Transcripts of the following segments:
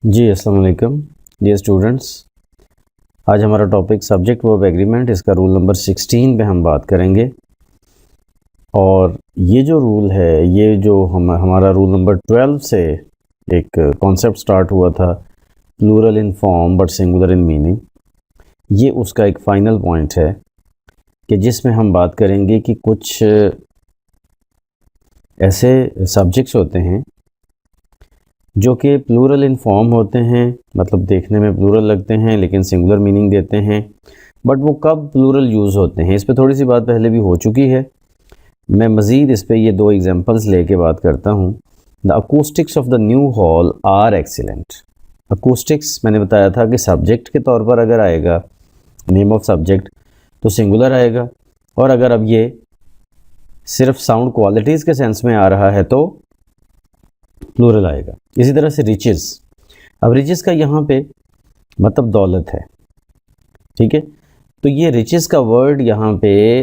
जी अस्सलाम वालेकुम dear students. आज हमारा टॉपिक सब्जेक्ट वर्ब एग्रीमेंट, इसका रूल नंबर 16 पे हम बात करेंगे। और ये जो रूल है, ये जो हमारा रूल नंबर 12 से एक कॉन्सेप्ट स्टार्ट हुआ था, plural in form but singular in meaning. ये उसका एक फ़ाइनल पॉइंट है कि जिसमें हम बात करेंगे कि कुछ ऐसे सब्जेक्ट्स होते हैं जो कि प्लूरल इन फॉर्म होते हैं, मतलब देखने में प्लूरल लगते हैं लेकिन सिंगुलर मीनिंग देते हैं। बट वो कब प्लूरल यूज़ होते हैं, इस पे थोड़ी सी बात पहले भी हो चुकी है। मैं मज़ीद इस पे ये दो एग्जांपल्स लेके बात करता हूँ। The acoustics of the new hall are excellent. Acoustics मैंने बताया था कि सब्जेक्ट के तौर पर अगर आएगा नेम ऑफ सब्जेक्ट तो सिंगुलर आएगा, और अगर अब ये सिर्फ साउंड क्वालिटीज़ के सेंस में आ रहा है तो प्लूरल आएगा। इसी तरह से रिचेस, अब रिचेस का यहाँ पे मतलब दौलत है, ठीक है। तो ये रिचेस का वर्ड यहाँ पे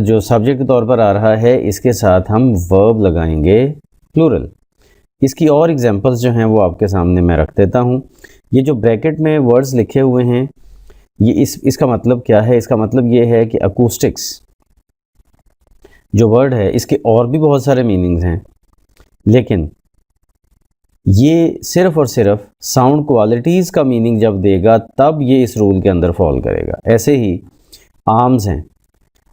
जो सब्जेक्ट के तौर पर आ रहा है, इसके साथ हम वर्ब लगाएंगे प्लूरल। इसकी और एग्जांपल्स जो हैं वो आपके सामने मैं रख देता हूँ। ये जो ब्रैकेट में वर्ड्स लिखे हुए हैं, ये इसका मतलब क्या है? इसका मतलब ये है कि अकूस्टिक्स जो वर्ड है, इसके और भी बहुत सारे मीनिंग्स हैं, लेकिन ये सिर्फ और सिर्फ साउंड क्वालिटीज़ का मीनिंग जब देगा तब ये इस रूल के अंदर फॉल करेगा। ऐसे ही आर्म्स हैं,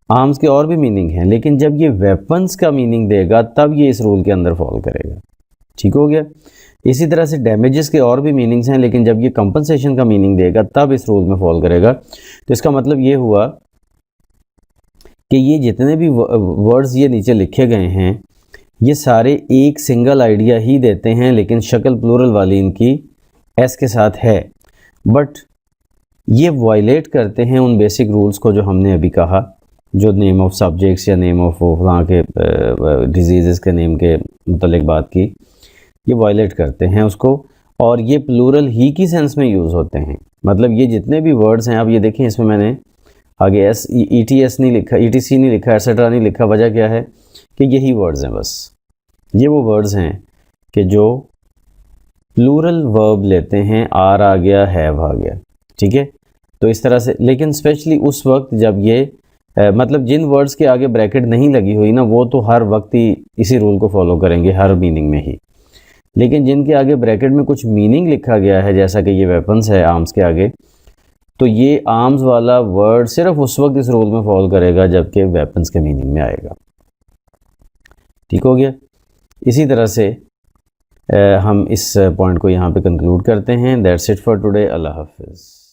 आर्म्स के और भी मीनिंग हैं, लेकिन जब ये वेपन्स का मीनिंग देगा तब ये इस रूल के अंदर फॉल करेगा। ठीक हो गया। इसी तरह से डैमेजेस के और भी मीनिंग्स हैं, लेकिन जब ये कंपनसेशन का मीनिंग देगा तब इस रूल में फॉल करेगा। तो इसका मतलब ये हुआ कि ये जितने भी वर्ड्स ये नीचे लिखे गए हैं, ये सारे एक सिंगल आइडिया ही देते हैं, लेकिन शक्ल प्लूरल वाली इनकी एस के साथ है। बट ये वायलेट करते हैं उन बेसिक रूल्स को जो हमने अभी कहा, जो नेम ऑफ सब्जेक्ट्स या नेम ऑफ फलां के डिजीज़ के नेम के मतलब बात की, ये वायलेट करते हैं उसको। और ये प्लूरल ही की सेंस में यूज़ होते हैं। मतलब ये जितने भी वर्ड्स हैं, आप ये देखें, इसमें मैंने आगे एस ETS नहीं लिखा, ETC नहीं लिखा, एटसेट्रा नहीं लिखा। वजह क्या है कि यही वर्ड्स हैं, बस ये वो वर्ड्स हैं कि जो प्लूरल वर्ब लेते हैं। आर आ गया, हैव आ गया, ठीक है। तो इस तरह से, लेकिन स्पेशली उस वक्त जब ये मतलब जिन वर्ड्स के आगे ब्रैकेट नहीं लगी हुई ना, वो तो हर वक्त ही इसी रूल को फॉलो करेंगे, हर मीनिंग में ही। लेकिन जिनके आगे ब्रैकेट में कुछ मीनिंग लिखा गया है, जैसा कि ये वेपन्स है आर्म्स के आगे, तो ये आर्म्स वाला वर्ड सिर्फ उस वक्त इस रूल में फॉलो करेगा जबकि वेपन्स के मीनिंग में आएगा। ठीक हो गया। इसी तरह से हम इस पॉइंट को यहाँ पे कंक्लूड करते हैं। That's it for today. अल्लाह हाफिज़।